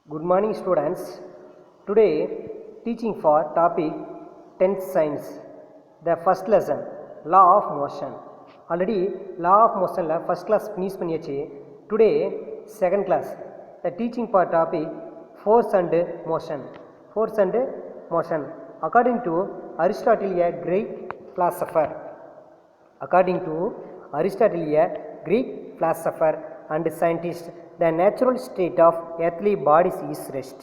Good morning students. Today teaching for topic 10th science. The first lesson law of motion. Already law of motion la first class finish பண்ணியாச்சு. Today second class. The teaching for topic force and motion. Force and motion. According to Aristotle, a Greek philosopher. According to Aristotle, a Greek philosopher and scientist, the natural state of earthly bodies is rest.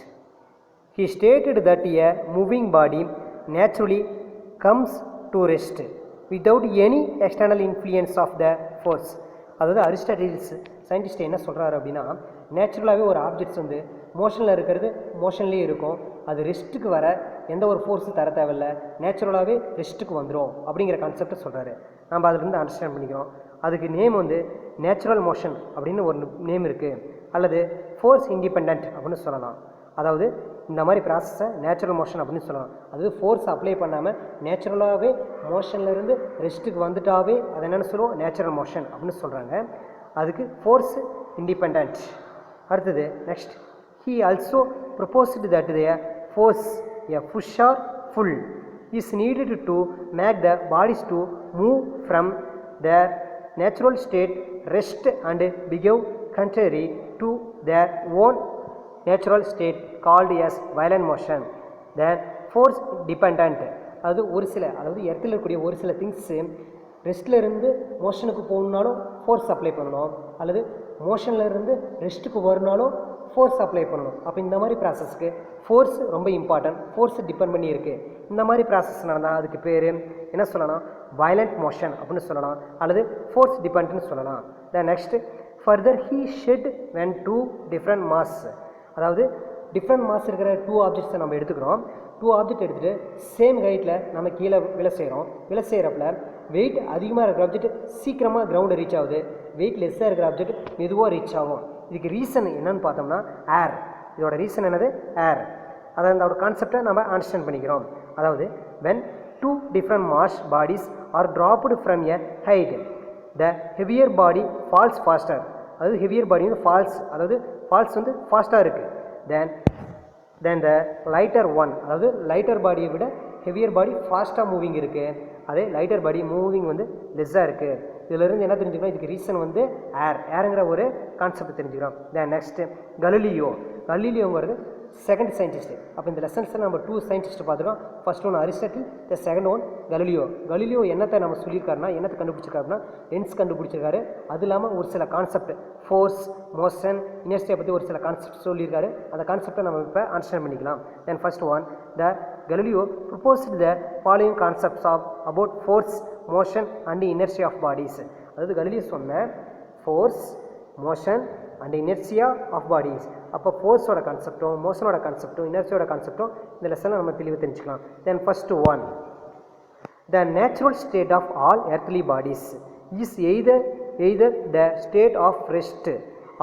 He stated that a moving body naturally comes to rest without any external influence of the force. அதாவது அரிஸ்டாட்டில்ஸ் scientist என்ன சொல்கிறாரு அப்படின்னா, நேச்சுரலாகவே ஒரு objects வந்து மோஷனில் இருக்கிறது மோஷன்லேயே இருக்கும், அது ரெஸ்ட்டுக்கு வர எந்த ஒரு ஃபோர்ஸும் தர தேவையில்லை, நேச்சுரலாகவே ரெஸ்ட்டுக்கு வந்துடும் அப்படிங்கிற கான்செப்டை சொல்கிறாரு. நம்ம அதிலிருந்து அண்டர்ஸ்டாண்ட் பண்ணிக்கிறோம். அதுக்கு நேம் வந்து நேச்சுரல் மோஷன் அப்படின்னு ஒரு நேம் இருக்குது, அல்லது ஃபோர்ஸ் இண்டிபெண்ட் அப்படின்னு சொல்லலாம். அதாவது இந்த மாதிரி ப்ராசஸை நேச்சுரல் மோஷன் அப்படின்னு சொல்லலாம். அதாவது ஃபோர்ஸ் அப்ளை பண்ணாமல் நேச்சுரலாகவே மோஷன்லேருந்து ரெஸ்ட்டுக்கு வந்துட்டாவே அதை என்னென்னு சொல்லுவோம், நேச்சுரல் மோஷன் அப்படின்னு சொல்கிறாங்க. அதுக்கு ஃபோர்ஸ் இண்டிபெண்ட். அடுத்தது next, he also proposed that the force a push or pull is needed to make the bodies to move from their natural state, rest and behave contrary to their own natural state called as violent motion. Then force dependent, அது ஒரு சில, அதாவது எர்த்தில் இருக்கக்கூடிய ஒரு சில things ரெஸ்ட்டில் இருந்து மோஷனுக்கு போகணுன்னாலும் force apply பண்ணணும், அல்லது மோஷனில் இருந்து ரெஸ்ட்டுக்கு வரணுனாலும் ஃபோர்ஸ் அப்ளை பண்ணணும். அப்போ இந்த மாதிரி ப்ராசஸ்க்கு ஃபோர்ஸ் ரொம்ப இம்பார்ட்டன்ட். ஃபோர்ஸ் டிபெண்ட் பண்ணி இருக்குது. இந்த மாதிரி ப்ராசஸ் நடந்தால் அதுக்கு பேர் என்ன சொல்லலாம், வயலண்ட் மோஷன் அப்படின்னு சொல்லலாம், அல்லது ஃபோர்ஸ் டிபெண்ட்னு சொல்லலாம். The next, further he said when two different mass, அதாவது டிஃப்ரெண்ட் மாஸ் இருக்கிற டூ ஆப்ஜெக்ட்ஸை நம்ம எடுத்துக்கிறோம். டூ ஆப்ஜெக்ட் எடுத்துகிட்டு சேம் ஹைட்டில் நம்ம கீழே விலை செய்கிறப்பல வெயிட் அதிகமாக இருக்கிற ஆப்ஜெக்ட் சீக்கிரமாக கிரவுண்டை ரீச் ஆகுது, வெயிட் லெஸ்ஸாக இருக்கிற ஆப்ஜெக்ட் மெதுவாக ரீச் ஆகும். இதுக்கு ரீசன் என்னன்னு பார்த்தோம்னா ஏர். இதோட ரீசன் என்னது, ஏர். அதாவது அதோட கான்செப்டை நம்ம அண்டர்ஸ்டாண்ட் பண்ணிக்கிறோம். அதாவது when two different mass bodies are dropped from a height, the heavier body falls faster. அதாவது ஹெவியர் பாடி வந்து அதாவது ஃபால்ஸ் வந்து ஃபாஸ்ட்டாக இருக்குது தென் த லைட்டர் ஒன், அதாவது லைட்டர் பாடியை விட ஹெவியர் பாடி ஃபாஸ்ட்டாக மூவிங் இருக்குது, அதே லைட்டர் பாடி மூவிங் வந்து லெஸ்ஸாக இருக்குது. இதிலிருந்து என்ன தெரிஞ்சுக்கணும், இதுக்கு ரீசன் வந்து ஏருங்கிற ஒரு கான்செப்ட் தெரிஞ்சுக்கிறோம். தென் நெக்ஸ்ட்டு கலீலியோங்கிறது செகண்ட் சயின்டிஸ்ட்டு. அப்போ இந்த லெசன்ஸில் நம்ம டூ சயின்டிஸ்ட்டு பார்த்துக்கோம். First one Aristotle, the second one Galileo என்னத்தை நம்ம சொல்லியிருக்காருன்னா, என்னத்தை கண்டுபிடிச்சிருக்காருன்னா லென்ஸ் கண்டுபிடிச்சிருக்காரு. அது இல்லாமல் ஒரு சில கான்செப்ட் ஃபோர்ஸ், மோஷன், இனர்ஷியா பற்றி ஒரு சில கான்செப்ட் சொல்லியிருக்காரு. அந்த கான்செப்டை நம்ம இப்போ அண்டர்ஸ்டாண்ட் பண்ணிக்கலாம். Then first one, the Galileo proposed the following concepts of about force, motion and inertia of bodies. அதாவது கலீலியோ சொன்ன force, motion and inertia of bodies. அப்போ ஃபோர்ஸோட கான்செப்டும், மோஷனோட கான்செப்டும், இனர்ஷியோட கான்செப்டும் இந்த லெசனில் நம்ம தெளிவாக தெரிஞ்சுக்கலாம். Then first one, the natural state of all earthly bodies is either the state of rest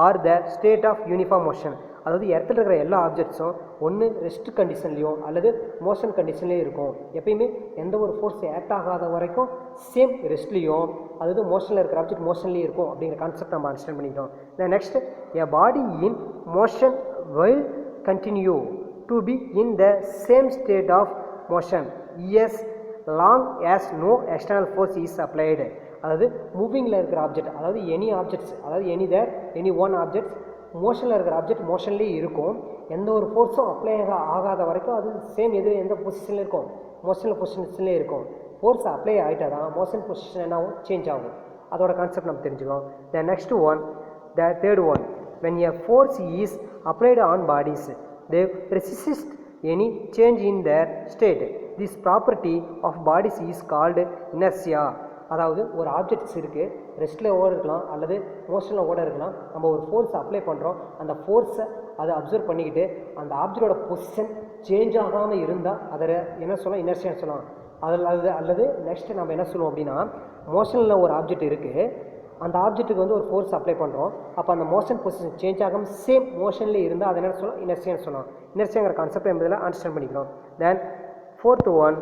or the state of uniform motion. அதாவது எர்த்தில் இருக்கிற எல்லா ஆப்ஜெக்ட்ஸும் ஒன்று ரெஸ்ட் கண்டிஷன்லேயும் அல்லது மோஷன் கண்டிஷன்லேயும் இருக்கும். எப்பயுமே எந்த ஒரு ஃபோர்ஸ் ஆக்ட் ஆகாத வரைக்கும் சேம் ரெஸ்ட்லேயும் அதாவது மோஷனில் இருக்கிற ஆப்ஜெக்ட் மோஷன்லேயும் இருக்கும் அப்படிங்கிற கான்செப்ட் நம்ம அண்டர்ஸ்டாண்ட் பண்ணிக்கிறோம். Then next, a body in motion will continue to be in the same state of motion as long as no external force is applied. அதாவது மூவிங்கில் இருக்கிற ஆப்ஜெக்ட், அதாவது எனி ஆப்ஜெக்ட்ஸ், அதாவது எனி ஒன் ஆப்ஜெக்ட்ஸ் மோஷனில் இருக்கிற object மோஷன்லேயே இருக்கும். எந்த ஒரு ஃபோர்ஸும் அப்ளை ஆகாத வரைக்கும் அது சேம் எந்த பொசிஷனில் இருக்கும், மோஷனில் பொசிஷன்லேயே இருக்கும். ஃபோர்ஸ் அப்ளை ஆகிட்டா தான் மோஷன் பொசிஷன் என்னாகும், சேஞ்ச் ஆகும். அதோட கான்செப்ட் நம்ம தெரிஞ்சுக்கோம். The next one, the third one, when a force is applied on bodies, they resist any change in their state. This property of bodies is called inertia. அதாவது ஒரு objects இருக்குது, ரெஸ்ட்டில் ஓட இருக்கலாம் அல்லது மோஷனில் ஓட இருக்கலாம். நம்ம ஒரு ஃபோர்ஸ் அப்ளை பண்ணுறோம், அந்த ஃபோர்ஸை அதை அப்சர்வ் பண்ணிக்கிட்டு அந்த ஆப்ஜெக்டோட பொசிஷன் சேஞ்ச் ஆகாமல் இருந்தால் அதை என்ன சொல்லலாம், இனர்ஷியான்னு சொல்லலாம். அல்லது நெக்ஸ்ட்டு நம்ம என்ன சொல்லுவோம் அப்படின்னா, மோஷனில் ஒரு ஆப்ஜெக்ட் இருக்குது, அந்த ஆப்ஜெக்ட்டுக்கு வந்து ஒரு ஃபோர்ஸ் அப்ளை பண்ணுறோம், அப்போ அந்த மோஷன் பொசிஷன் சேஞ்ச் ஆகாமல் சேம் மோஷன்லேயே இருந்தால் அதை என்ன சொல்லலாம், இனர்ஷியான்னு சொல்லலாம். இனர்ஷியாங்கிற கான்செப்ட் என்பதில் அண்டர்ஸ்டாண்ட் பண்ணிக்கிறோம். தென் fourth one,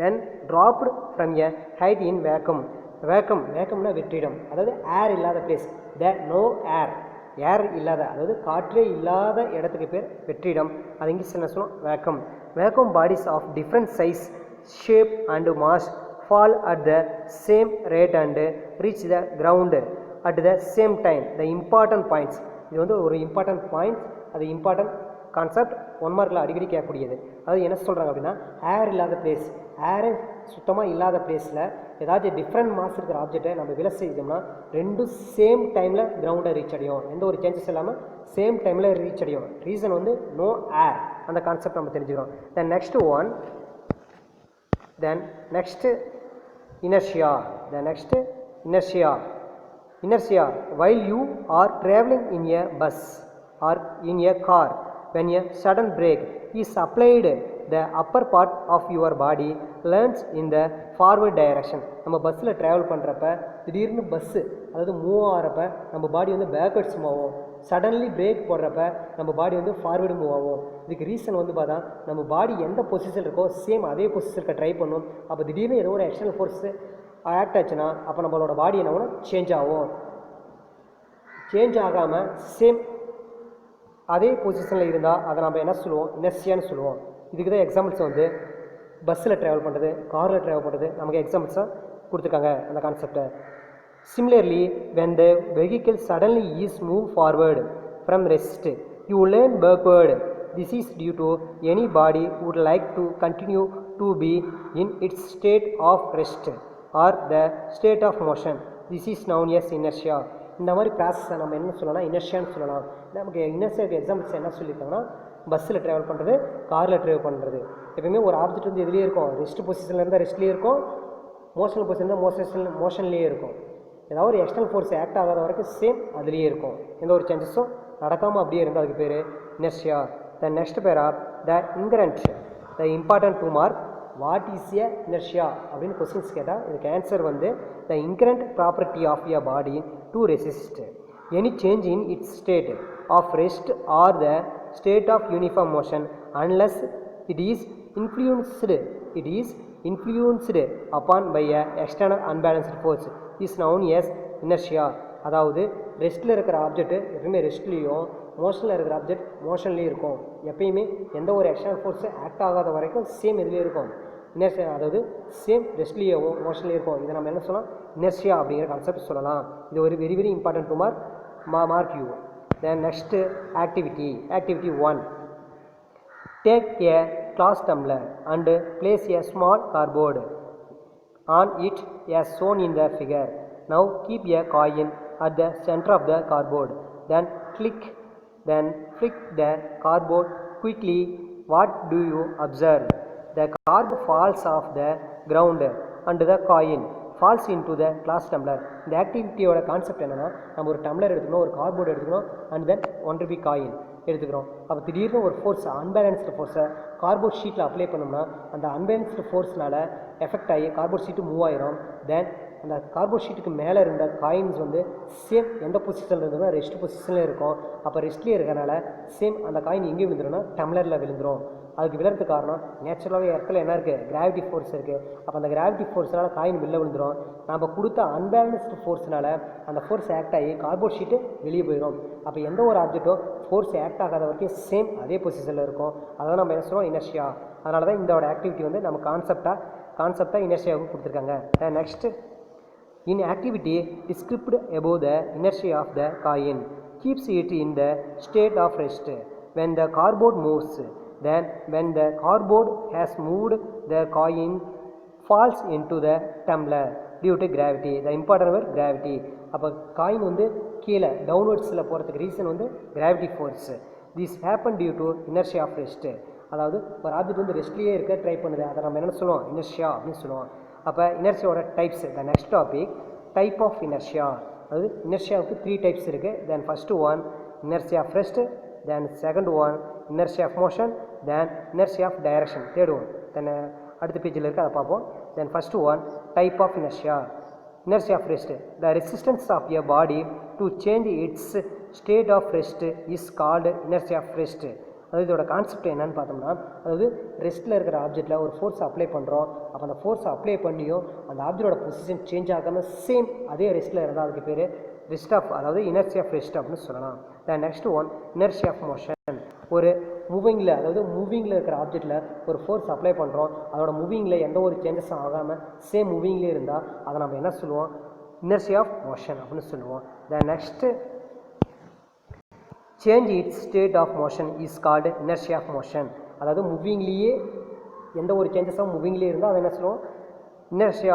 when dropped from a height in vacuumனா வெற்றிடம், அதாவது ஏர் இல்லாத பிளேஸ், no air, ஏர் இல்லாத அதாவது காற்றே இல்லாத இடத்துக்கு பேர் வெற்றிடம். அது இங்கிலீஷ் என்ன சொல்லுவோம்? Vacuum. Vacuum bodies of different size, shape and mass fall at the same rate and reach the ground at the same time. The important points, இது வந்து ஒரு இம்பார்ட்டன்ட் பாயிண்ட்ஸ், அது இம்பார்ட்டன்ட் கான்செப்ட், 1 மார்க்கில் அடிக்கடி கேட்கக்கூடியது. அதாவது என்ன சொல்கிறாங்க அப்படின்னா, ஏர் இல்லாத பிளேஸ், ஏரே சுத்தமாக இல்லாத பிளேஸில் ஏதாச்சும் டிஃப்ரெண்ட் மாஸ் இருக்கிற ஆப்ஜெக்டை நம்ம விலை செஞ்சோம்னா ரெண்டும் சேம் டைமில் கிரவுண்டை ரீச் அடையும், எந்த ஒரு சேஞ்சஸ் இல்லாமல் சேம் டைமில் ரீச் அடையும். ரீசன் வந்து நோ ஏர், அந்த கான்செப்ட் நம்ம தெரிஞ்சுக்கிறோம். Then next one, inertia. The next inertia. While you are traveling in a bus or in a car, when a sudden brake is applied, the upper part of your body leans in the forward direction. நம்ம பஸ்ஸில் travel பண்ணுறப்ப திடீர்னு bus அதாவது move ஆகிறப்ப நம்ம பாடி வந்து backwards move ஆகும். Suddenly break போடுறப்ப நம்ம பாடி வந்து ஃபார்வேர்டு மூவ் ஆகும். இதுக்கு ரீசன் வந்து பார்த்தா நம்ம பாடி எந்த பொசிஷன் இருக்கோ சேம் அதே பொசிஷனுக்கு ட்ரை பண்ணும். அப்போ திடீர்னு ஏதோ ஒரு எக்ஸ்டர்னல் ஃபோர்ஸ் ஆக்ட் ஆச்சுன்னா அப்போ நம்மளோட பாடி என்ன ஒன்று சேஞ்ச் ஆகும். சேஞ்ச் ஆகாமல் சேம் அதே பொசிஷனில் இருந்தால் அதை நம்ம என்ன சொல்லுவோம்? இனர்ஷியான்னு சொல்லுவோம். இதுக்கு தான் எக்ஸாம்பிள்ஸ் வந்து பஸ்ஸில் ட்ராவல் பண்ணுறது, காரில் ட்ராவல் பண்ணுறது நமக்கு எக்ஸாம்பிள்ஸாக கொடுத்துருக்காங்க அந்த கான்செப்டை. Similarly, when the vehicle suddenly is moved forward from rest, you lean backward. This is due to any body would like to continue to be in its state of rest or the state of motion. This is known as inertia. இந்த மாதிரி ப்ராசஸை நம்ம என்ன சொல்லலாம்? இனர்ஷியான்னு சொல்லலாம். நமக்கு இனர்ஷியாவுக்கு examples என்ன சொல்லியிருக்காங்கன்னா, பஸ்ஸில் ட்ராவல் பண்ணுறது, காரில் ட்ராவல் பண்ணுறது. எப்பவுமே ஒரு ஆப்ஜெக்ட் வந்து எதுலேயே இருக்கும், ரெஸ்ட் பொசிஷனில் இருந்தால் ரெஸ்ட்லேயே இருக்கும், மோஷனல் பொசிஷன் இருந்தால் மோஷன்லேயே இருக்கும். ஏதாவது ஒரு எக்ஸ்டர்னல் ஃபோர்ஸ் ஆக்ட் ஆகாத வரைக்கும் சேம் அதுலேயே இருக்கும், எந்த ஒரு சேஞ்சஸும் நடக்காமல் அப்படியே இருந்தால் அதுக்கு பேர் inertia. The next pair of the inherent, the important 2 mark. What is a inertia அப்படின்னு கொஸ்டின்ஸ் கேட்டால் இதுக்கு ஆன்சர் வந்து the inherent property of a body to resist any change in its state of rest or the state of uniform motion unless it is influenced upon by a external unbalanced force is known as inertia. அதாவது ரெஸ்ட்டில் இருக்கிற object எப்பயுமே ரெஸ்ட்லேயும், மோஷனில் இருக்கிற object மோஷன்லேயும் இருக்கும். எப்பயுமே எந்த ஒரு எக்ஸ்டர்னல் ஃபோர்ஸு ஆக்ட் ஆகாத வரைக்கும் சேம் இதுலேயே இருக்கும். இனர்ஷியா அதாவது சேம் ரெஸ்ட்லேயும் மோஷன்லேயும் இருக்கும். இதை நம்ம என்ன சொல்லலாம்? இனர்ஷியா அப்படிங்கிற கான்செப்ட் சொல்லலாம். இது ஒரு very very important 2 mark you. Then next activity 1. Take a glass tumbler and place a small cardboard on it as shown in the figure. Now keep a coin at the center of the cardboard. Then flick the cardboard quickly. What do you observe? The cardboard falls off the ground and the coin falls into the glass tumbler. இந்த ஆக்டிவிட்டியோட concept என்னென்னா, நம்ம ஒரு tumbler எடுத்துக்கணும், ஒரு cardboard எடுத்துக்கணும், and then 1 Ruby coin எடுத்துக்கிறோம். அப்போ திடீர்னு ஒரு ஃபோர்ஸ், அன்பேலன்ஸ்டு ஃபோர்ஸை கார்ட்போர்ட் ஷீட்டில் அப்ளை பண்ணோம்னா அந்த அன்பேலன்ஸ்டு ஃபோர்ஸ்னால் எஃபெக்ட் ஆகி கார்ட்போர்ட் ஷீட்டு மூவ் ஆயிரும். தென் அந்த கார்ட்போர்ட் ஷீட்டுக்கு மேலே இருந்த காயின்ஸ் வந்து சேம் எந்த பொசிஷனில் இருந்ததுன்னா ரெஸ்ட் பொசிஷனில் இருக்கும். அப்போ ரெஸ்ட்லேயே இருக்கிறனால சேம் அந்த காயின் எங்கே விழுந்துரும்னா டம்ளரில் விழுந்துடும். அதுக்கு விழுறது காரணம் நேச்சுரலாகவே இடத்துல என்ன இருக்குது? கிராவிட்டி ஃபோர்ஸ் இருக்குது. அப்போ அந்த கிராவிட்டி ஃபோர்ஸ்னால் காயின் வெளில விழுந்துடும். நம்ம கொடுத்த அன்பேலன்ஸ்டு ஃபோர்ஸ்னால் அந்த ஃபோர்ஸ் ஆக்ட் ஆகி கார்ட்போர்ட் ஷீட்டு வெளியே போயிடும். அப்போ எந்த ஒரு ஆப்ஜெக்ட்டும் ஃபோர்ஸ் ஆக்ட் ஆகாத வரைக்கும் சேம் அதே பொசிஷனில் இருக்கும். அதான் நம்ம என்ன சொல்லுவோம்? இனர்ஷியா. அதனால தான் இதோட ஆக்டிவிட்டி வந்து நம்ம கான்செப்டாக இனர்ஷியாவுக்கு கொடுத்துருக்காங்க. Next, in activity டிஸ்கிரிப்ட் above the inertia of the coin keeps it in the state of rest when the cardboard moves. Then when the cardboard has moved, the coin falls into the tumbler due to gravity. The important word gravity. அப்போ coin வந்து கீழே டவுன்வர்ட்ஸில் போகிறதுக்கு reason வந்து gravity force. This happen due to inertia of rest. அதாவது ஒரு object வந்து ரெஸ்ட்லேயே இருக்க ட்ரை பண்ணுது, அதை நம்ம என்ன சொல்லுவோம்? இனர்ஷியா அப்படின்னு சொல்லுவோம். அப்போ இனர்ஷியாவோட types. The next topic type of inertia. அதாவது இனர்ஷியாவுக்கு 3 டைப்ஸ் இருக்குது. Then first one inertia of rest, then second one inertia of motion, then inertia of direction, third one. Then அடுத்த பேஜில் இருக்குது, அதை பார்ப்போம். Then first one type of inertia. Inertia of rest. The resistance of a body to change its state of rest is called inertia of rest. அதாவது இதோட concept என்னன்னு பார்த்தோம்னா, அதாவது ரெஸ்ட்டில் இருக்கிற ஆப்ஜெக்டில் ஒரு ஃபோர்ஸ் அப்ளை பண்ணுறோம். அப்போ அந்த ஃபோர்ஸ் அப்ளை பண்ணியும் அந்த ஆப்ஜெக்டோட பொசிஷன் சேஞ்ச் ஆகாமல் சேம் அதே ரெஸ்ட்டில் இருந்தால் அதுக்கு பேர் ரெஸ்ட் ஆஃப் அதாவது இனர்ஷியா ஆஃப் ரெஸ்ட் அப்படின்னு சொல்லலாம். The next one inertia of motion. ஒரு மூவிங்கில் அதாவது மூவிங்கில் இருக்கிற ஆப்ஜெக்டில் ஒரு ஃபோர்ஸ் அப்ளை பண்ணுறோம், அதோட மூவிங்கில் எந்த ஒரு சேஞ்சஸும் ஆகாமல் சேம் மூவிங்லேயே இருந்தால் அதை நம்ம என்ன சொல்லுவோம், இனர்ஷியா ஆஃப் மோஷன் அப்படின்னு சொல்லுவோம். The next change its state of motion is called inertia of motion. அதாவது மூவிங்லேயே எந்த ஒரு சேஞ்சஸும் மூவிங்லேயே இருந்தால் அதை என்ன சொல்லுவோம், இனர்ஷியா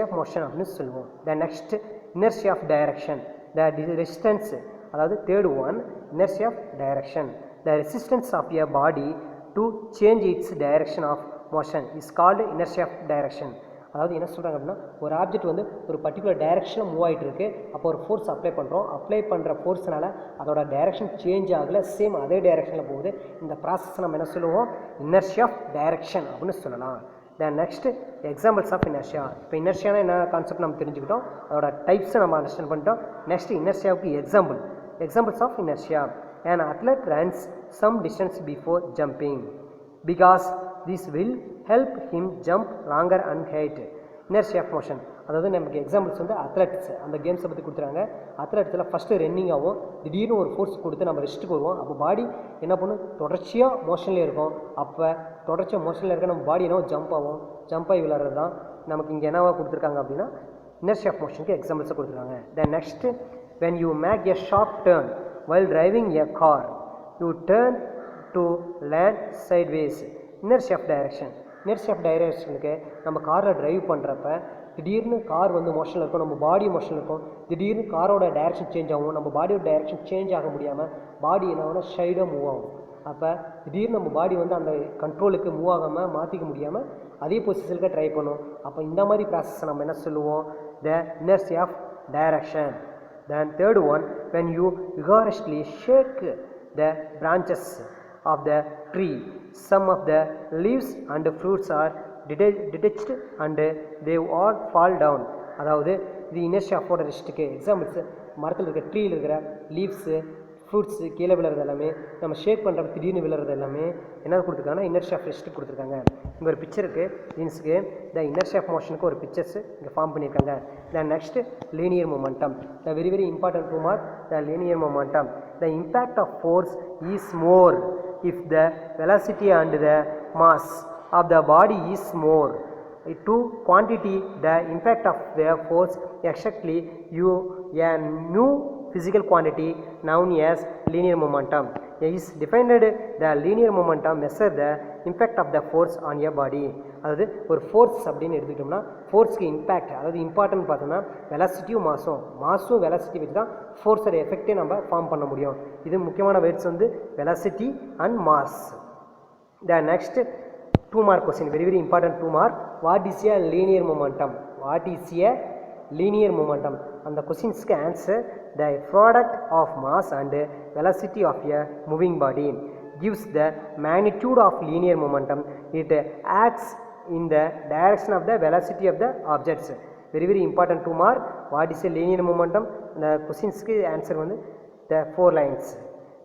ஆஃப் மோஷன் அப்படின்னு சொல்லுவோம். The next inertia of direction. The resistance அதாவது third one inertia of direction. The resistance of a body to change its direction of motion is called inertia of direction. அதாவது என்ன சொல்கிறாங்க அப்படின்னா, ஒரு object வந்து ஒரு பர்டிகுலர் டைரக்ஷனில் மூவ் ஆகிட்டு இருக்குது, அப்போ ஒரு ஃபோர்ஸ் அப்ளை பண்ணுறோம், அப்ளை பண்ணுற ஃபோர்ஸ்னால அதோட டைரக்ஷன் சேஞ்ச் ஆகலை, சேம் அதே டைரக்ஷனில் போகுது. இந்த ப்ராசஸ் நம்ம என்ன சொல்லுவோம், இனர்ஷியா ஆஃப் டைரக்ஷன் அப்படின்னு சொல்லலாம். Then next examples of inertia. இப்போ இனர்ஷியானா என்ன கான்செப்ட் நம்ம தெரிஞ்சுக்கிட்டோம், அதோட டைப்ஸை நம்ம அண்டர்ஸ்டாண்ட் பண்ணிட்டோம். நெக்ஸ்ட் இனர்ஷியாவுக்கு examples of inertia. An athlete runs some distance before jumping because this will help him jump longer and height. Inertia of motion. அதாவது நமக்கு எக்ஸாம்பிள்ஸ் வந்து அத்லெட்ஸ் அந்த கேம்ஸை பற்றி கொடுத்துறாங்க. அத்லெட்ஸில் ஃபஸ்ட்டு ரன்னிங் ஆகும், திடீர்னு ஒரு ஃபோர்ஸ் கொடுத்து நம்ம ரெஸ்ட்டுக்கு வருவோம். அப்போ பாடி என்ன பண்ணும், தொடர்ச்சியாக மோஷன்லேயே இருக்கும். அப்போ தொடர்ச்சியாக மோஷனில் இருக்க நம்ம பாடி என்ன ஜம்ப் ஆகி விளையாடுறது தான் நமக்கு இங்கே என்னவா கொடுத்துருக்காங்க அப்படின்னா இனர்ஷியா ஆஃப் மோஷனுக்கு எக்ஸாம்பிள்ஸை கொடுத்துருக்காங்க. Then next, when you make a sharp turn while driving a car, you turn to land sideways. Inertia of direction. Inertia of directionக்கு நம்ம காரில் ட்ரைவ் பண்ணுறப்ப திடீர்னு கார் வந்து மோஷனில் இருக்கும், நம்ம பாடி மோஷனில் இருக்கும், திடீர்னு காரோட டைரக்ஷன் சேஞ்ச் ஆகும், நம்ம பாடியோட டைரக்ஷன் சேஞ்ச் ஆக முடியாமல் பாடி என்ன ஆகும்னா ஷைடாக மூவ் ஆகும். அப்போ திடீர்னு நம்ம பாடி வந்து அந்த கண்ட்ரோலுக்கு மூவ் ஆகாமல் மாற்றிக்க முடியாமல் அதே பொசிஷனுக்கு ட்ரை பண்ணும். அப்போ இந்த மாதிரி ப்ராசஸை நம்ம என்ன சொல்லுவோம், the inertia of direction. Then third one, when you vigorously shake the branches of the tree, some of the leaves and fruits are detached and they all fall down. அதாவது இது இனர்ஷியா ஆஃப் ரெஸ்ட்டுக்கு எக்ஸாம்பிள்ஸ். மரத்தில் இருக்கிற ட்ரீயில் இருக்கிற leaves fruits கீழே விழுறது எல்லாமே, நம்ம ஷேக் பண்ணுறப்ப திடீர்னு விழுறது எல்லாமே என்ன கொடுத்துருக்காங்கன்னா இனர்ஷியா ஆஃப் ரெஸ்ட்டுக்கு கொடுத்துருக்காங்க. இங்கே ஒரு பிக்சருக்கு மீன்ஸுக்கு த இனர்ஷியா ஆஃப் மோஷனுக்கு ஒரு பிக்சர்ஸ் இங்கே ஃபார்ம் பண்ணியிருக்காங்க. Then next linear momentum. The very important to mark the linear momentum. The impact of force is more if the velocity and the mass of the body is more to quantity. The impact of the force exactly you a new physical quantity known as linear momentum is defined. The linear momentum measure the impact of the force on your body. அதாவது ஒரு force அப்படின்னு எடுத்துக்கிட்டோம்னா ஃபோர்ஸ்க்கு impact அதாவது important பார்த்தோம்னா வெலாசிட்டியும் மாஸும் velocity வச்சு தான் ஃபோர்ஸோட எஃபெக்டே நம்ம form பண்ண முடியும். இது முக்கியமான வேர்ட்ஸ் வந்து velocity and mass. The next 2 mark question, very important 2 mark. What is a linear momentum? What is a linear momentum? And the questions can answer the product of mass and velocity of a moving body gives the magnitude of linear momentum. It acts in the direction of the velocity of the objects. Very important 2 mark. What is a linear momentum? The questions can answer on the 4 lines.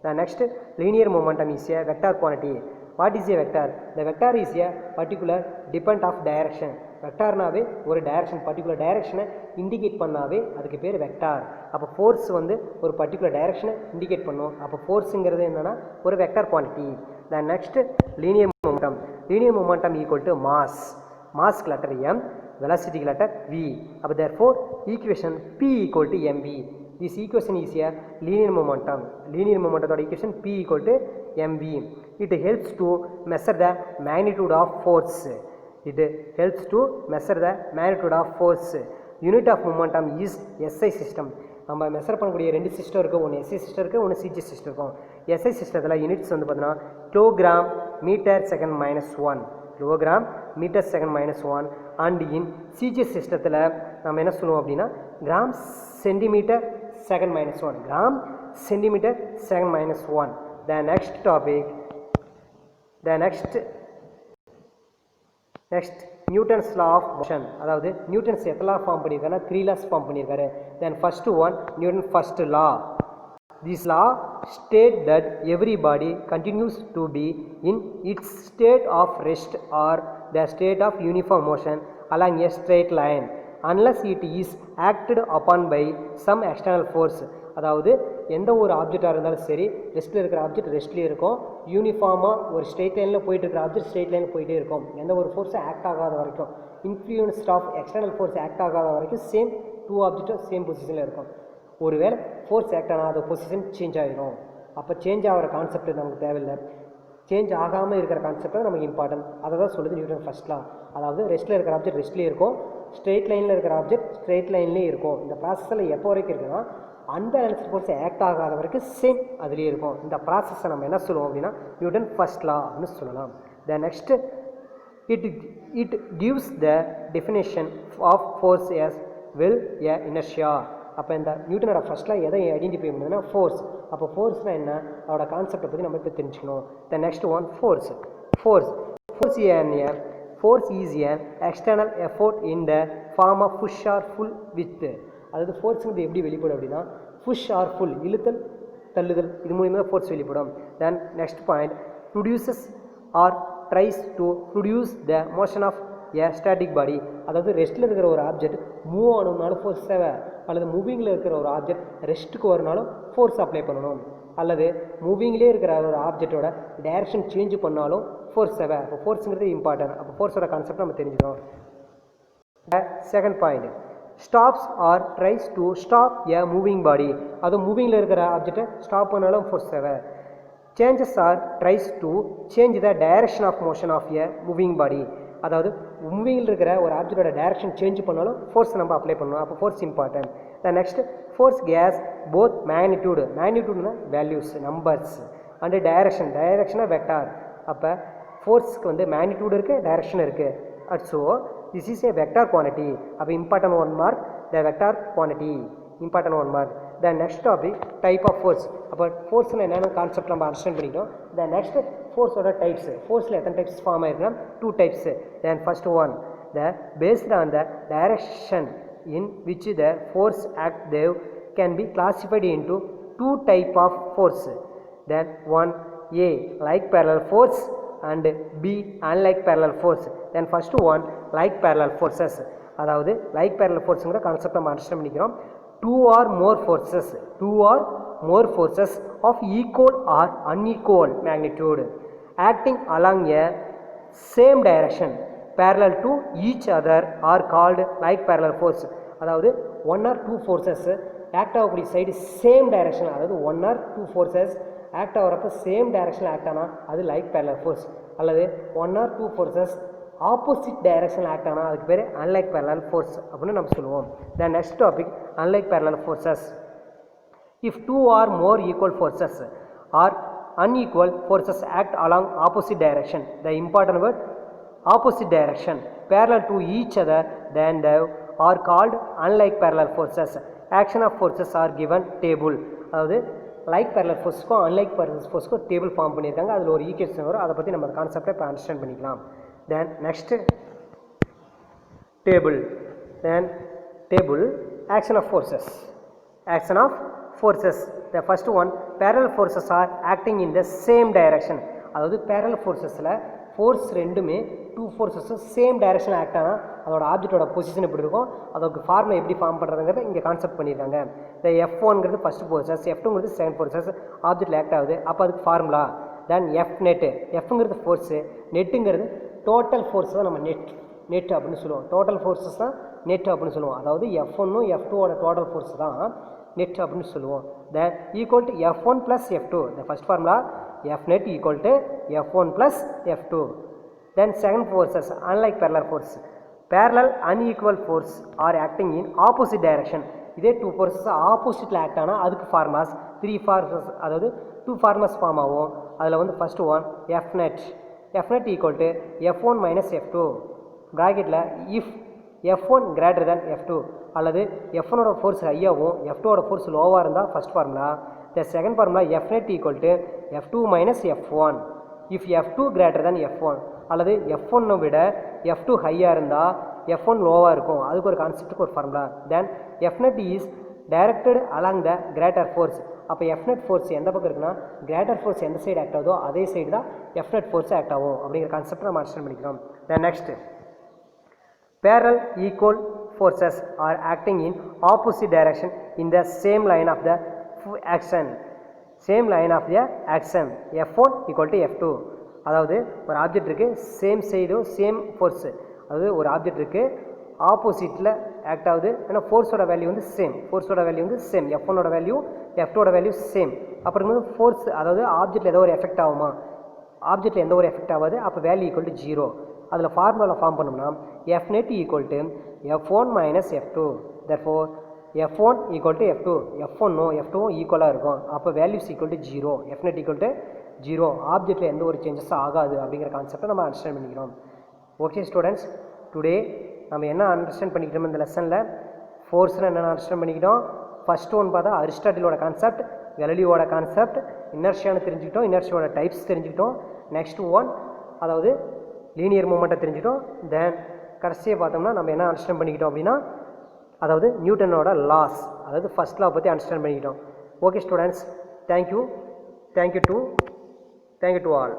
The next, linear momentum is a vector quantity. What is a vector? The vector is a particular dependent of direction. வெக்டார்னாவே ஒரு direction particular டைரக்ஷனை indicate பண்ணாவே அதுக்கு பேர் vector. அப்போ force வந்து ஒரு particular டைரக்ஷனை indicate பண்ணும். அப்போ ஃபோர்ஸுங்கிறது என்னென்னா ஒரு vector quantity. The next linear momentum. Linear momentum equal to மாஸ்க்கு லெட்டர் m, வெலாசிட்டிக்கு லெட்டர் v. அப்போ therefore equation p equal to mv. This equation is a linear momentum. Linear momentum equation p equal to mv. It helps to measure the magnitude of force. Unit of momentum is SI system. நம்ம measure பண்ணக்கூடிய 2 system இருக்குது, ஒன்று SI system இருக்குது, ஒன்று CG system இருக்கும். SI சிஸ்டத்தில் units வந்து பார்த்தீங்கன்னா kilogram metre second -1 and in CG சிஸ்டத்தில் நம்ம என்ன சொல்லுவோம் அப்படின்னா gram centimetre second -1. The next topic, next Newton's law of motion. அதாவது நியூட்டன்ஸ் எத்தனை லா ஃபார்ம் பண்ணியிருக்காருன்னா 3 லாஸ் ஃபார்ம் பண்ணியிருக்காரு. Then first one Newton first law. This law state that every body continues to be in its state of rest or the state of uniform motion along a straight line. unless it is acted upon by some external force. அதாவது எந்த ஒரு ஆப்ஜெக்டாக இருந்தாலும் சரி, ரெஸ்ட்டில் இருக்கிற object ரெஸ்ட்லேயே இருக்கும், யூனிஃபார்மாக ஒரு straight லைனில் போயிட்டு இருக்கிற ஆப்ஜெக்ட் ஸ்ட்ரெயிட் லைனில் போயிட்டே இருக்கும். எந்த ஒரு ஃபோர்ஸும் ஆக்ட் ஆகாத வரைக்கும், influenced of external force act ஆகாத வரைக்கும் சேம் டூ ஆப்ஜெக்டும் சேம் பொசிஷனில் இருக்கும். ஒருவேளை ஃபோர்ஸ் ஆக்ட் ஆனால் அது பொசிஷன் சேஞ்ச் ஆகிடும். அப்போ சேஞ்ச் ஆகிற கான்செப்ட் நமக்கு தேவையில்லை, சேஞ்ச் ஆகாமல் இருக்கிற கான்செப்ட் தான் நமக்கு இம்பார்ட்டன்ட். அதை தான் சொல்லுது நியூட்டன் ஃபர்ஸ்ட் லா. அதாவது ரெஸ்ட்டில் இருக்கிற ஆப்ஜெக்ட் ரெஸ்ட்லேயே இருக்கும், ஸ்ட்ரெயிட் லைனில் இருக்கிற ஆப்ஜெக்ட் ஸ்ட்ரெயிட் லைன்லேயே இருக்கும். இந்த ப்ராசஸில் எப்போ வரைக்கும் இருக்குன்னா அன்பேலன்ஸ்டு ஃபோர்ஸ் ஆக்ட் ஆகாத வரைக்கும் சேம் அதுலேயே இருக்கும். இந்த ப்ராசஸை நம்ம என்ன சொல்லுவோம் அப்படின்னா நியூட்டன் ஃபர்ஸ்ட் லா அப்படின்னு சொல்லலாம். The next it gives the definition of force as well as inertia. அப்போ இந்த நியூட்டனோட ஃபர்ஸ்ட்ல எதை ஐடென்டிஃபை பண்ணுதுன்னா ஃபோர்ஸ். அப்போ ஃபோர்ஸ்னால் என்ன, அதோட கான்செப்டை பற்றி நம்ம இப்போ தெரிஞ்சுக்கணும். த next one force. Force is an external effort in the form of push or pull with. அதாவது ஃபோர்ஸுங்கிறது எப்படி வெளிப்படும் அப்படின்னா புஷ் ஆர் புல், இழுத்தல் தள்ளுதல், இது மூலியமாக ஃபோர்ஸ் வெளிப்படும். Then next point produces or tries to produce the motion of a static body. அதாவது ரெஸ்ட்டில் இருக்கிற ஒரு ஆப்ஜெக்ட் மூவ் ஆகணும்னாலும் ஃபோர்ஸ் தேவை, அல்லது மூவிங்கில் இருக்கிற ஒரு ஆப்ஜெக்ட் ரெஸ்ட்டுக்கு வரனாலும் ஃபோர்ஸ் அப்ளை பண்ணணும், அல்லது மூவிங்லேயே இருக்கிற ஒரு ஆப்ஜெக்டோட டைரக்ஷன் சேஞ்ச் பண்ணாலும் ஃபோர்ஸ் தேவை. அப்போ ஃபோர்ஸுங்கிறது இம்பார்ட்டன்ட். அப்போ ஃபோர்ஸோட கான்செப்ட் நம்ம தெரிஞ்சுக்கணும். Second point stops or tries to stop a moving body. அது மூவிங்கில் இருக்கிற ஆப்ஜெக்டை ஸ்டாப் பண்ணாலும் ஃபோர்ஸ் தேவை. Changes or tries to change the direction of motion of a moving body. அதாவது மூவிங்கில் இருக்கிற ஒரு ஆப்ஜெக்டோட டைரக்ஷன் சேஞ்ச் பண்ணாலும் ஃபோர்ஸ் நம்ம அப்ளை பண்ணணும். அப்போ force important. The next force has both மேக்னிடியூடுனா வேல்யூஸ் நம்பர்ஸ் அண்டு டைரக்ஷனாக வெக்டார். அப்போ ஃபோர்ஸ்க்கு வந்து மேக்னிடியூடு இருக்குது, டைரக்ஷன் இருக்குது. So this is a vector quantity. அப்போ important one mark the vector quantity, important one mark. The next topic type of force. அப்போ ஃபோர்ஸ்னு என்னென்ன கான்செப்ட் நம்ம அண்டர்ஸ்டாண்ட் பண்ணிட்டோம். the next ஃபோர்ஸோட டைப்ஸ். ஃபோர்ஸில் எத்தனை டைப்ஸ் ஃபார்ம் ஆயிருக்குன்னா 2 types. then first one the based on the direction in which the force act they can be classified into 2 type of force. then one A like parallel force and B unlike parallel force. then first one like parallel forces. அதாவது like parallel forceங்கிற concept நம்ம understand பண்ணிக்கிறோம். two or more forces of equal or unequal magnitude acting along a same direction parallel to each other are called like parallel force. அதாவது 1 or 2 forces act ஆகக்கூடிய side same direction, அதாவது 1 or 2 forces act ஆகிறப்ப same டைரக்ஷனில் act ஆனால் அது like parallel force, அல்லது 1 or 2 forces opposite டைரக்ஷனில் act ஆனால் அதுக்கு பேர் அன்லைக் பேரலல் ஃபோர்ஸ் அப்படின்னு நம்ம சொல்லுவோம். The next topic unlike parallel forces. If 2 or more equal forces or unequal forces act along opposite direction, the important word opposite direction, parallel to each other, then they are called unlike parallel forces. Action of forces are given table. அதாவது like parallel ஃபோர்ஸ்க்கும் unlike parallel ஃபோர்ஸ்க்கும் table form பண்ணியிருக்காங்க. அதில் ஒரு equation வரும், அதை பற்றி நம்ம கான்செப்டை இப்போ அண்டர்ஸ்டாண்ட் பண்ணிக்கலாம். Then next table. Action of forces. The first one parallel forces are acting in the same direction. அதாவது பேரலல் ஃபோர்ஸஸில் ஃபோர்ஸ் ரெண்டுமே 2 ஃபோர்ஸஸும் சேம் டைரக்ஷனில் ஆக்ட் ஆனால் அதோட ஆப்ஜெக்டோட பொசிஷன் எப்படி இருக்கும், அதோட ஃபார்மை எப்படி ஃபார்ம் பண்ணுறதுங்கிறத இங்கே கான்செப்ட் பண்ணியிருக்காங்க. இந்த F1ங்கிறது ஃபஸ்ட் ஃபோர்ஸஸ், F2ங்கிறது செகண்ட் ஃபோர்ஸஸ் ஆப்ஜெக்டில் ஆக்ட் ஆகுது. அப்போ அதுக்கு ஃபார்முலா தென் எஃப் நெட்டு. எஃப்ங்கிறது ஃபோர்ஸு, நெட்டுங்கிறது டோட்டல் ஃபோர்ஸ் தான் நம்ம நெட் அப்படின்னு சொல்லுவோம். டோட்டல் ஃபோர்ஸஸ் தான் நெட் அப்படின்னு சொல்லுவோம். அதாவது F1ம் F2ஓட டோட்டல் ஃபோர்ஸ் தான் நெட் அப்படின்னு சொல்லுவோம். Then equal to F1 + F2. The first formula F net equal to F1 plus F2. Then second forces unlike parallel force. Parallel unequal force are acting in opposite direction. இதே 2 forces ஆப்போசிட்டில் act ஆனால் அதுக்கு ஃபார்மாஸ் 3 ஃபார்மஸ், அதாவது 2 ஃபார்மஸ் form ஆகும். அதில் வந்து first one F net equal to F1 minus F2. ப்ராக்கெட்டில் if F1 greater than F2, அல்லது F1ஓட ஃபோர்ஸ் ஹையாகவும் F2ஓட ஃபோர்ஸ் லோவாக இருந்தால் first formula. The second formula F net equal to F2 minus F1 if F2 greater than F1, அல்லது F1 விட F2 ஹையாக இருந்தால் F1 லோவாக இருக்கும். அதுக்கு ஒரு கான்செப்ட்டுக்கு ஒரு formula. Then F net is directed along the greater force. அப்போ F net ஃபோர்ஸ் எந்த பக்கம் இருக்குன்னா கிரேட்டர் ஃபோர்ஸ் எந்த சைடு ஆக்ட் ஆகுதோ அதே சைடு தான் F net ஃபோர்ஸ் ஆக்ட் ஆகும் அப்படிங்கிற கான்செப்ட் நம்ம அண்டர்ஸ்டாண்ட் பண்ணிக்கிறோம். Then next parallel equal forces are acting in opposite direction in the same line of the action. Same line of the action. F1 equal to F2. அதாவது ஒரு object இருக்குது, same சைடும் same force. அதாவது ஒரு object இருக்குது, ஆப்போசிட்டில் act ஆகுது. ஏன்னா ஃபோர்ஸோட வேல்யூ வந்து சேம், F1ஓட வேல்யூ F2ஓட வேல்யூ சேம். அப்புறம் வந்து ஃபோர்ஸ், அதாவது ஆப்ஜெக்டில் ஏதோ ஒரு எஃபெக்ட் ஆகுமா, ஆப்ஜெக்டில் எந்த ஒரு எஃபெக்ட் ஆகாது, அப்போ வேல்யூ ஈக்குவல் டு 0. அதில் ஃபார்முலா ஃபார்ம் பண்ணோம்னா F net equal to F1 minus F2. therefore F1 equal to F2. F1 F2 ஈக்குவலாக இருக்கும். அப்போ values equal to 0. F net equal to 0. ஆப்ஜெக்டில் எந்த ஒரு சேஞ்சஸ் ஆகாது அப்படிங்கிற கான்செப்டை நம்ம அண்டர்ஸ்டாண்ட் பண்ணிக்கிறோம். ஓகே ஸ்டூடெண்ட்ஸ், டுடே நம்ம என்ன அண்டர்ஸ்டாண்ட் பண்ணிக்கிட்டோம் இந்த லெசனில், ஃபோர்ஸ்னால் என்னென்ன அண்டர்ஸ்டாண்ட் பண்ணிக்கிட்டோம். ஃபஸ்ட்டு ஒன் பார்த்தா அரிஸ்டாட்டிலோட கான்செப்ட், கலிலியோட கான்செப்ட், இனர்ஷியான்னு தெரிஞ்சுக்கிட்டோம், இனர்ஷியோட டைப்ஸ் தெரிஞ்சுக்கிட்டோம். நெக்ஸ்ட் ஒன் அதாவது லீனியர் மூமெண்ட்டை தெரிஞ்சுக்கிட்டோம். தென் கடைசியை பார்த்தோம்னா நம்ம என்ன அண்டர்ஸ்டாண்ட் பண்ணிக்கிட்டோம் அப்படின்னா, அதாவது நியூட்டனோட லாஸ், அதாவது ஃபர்ஸ்ட் லா பற்றி அண்டர்ஸ்டாண்ட் பண்ணிக்கிட்டோம். Okay students, thank you to all.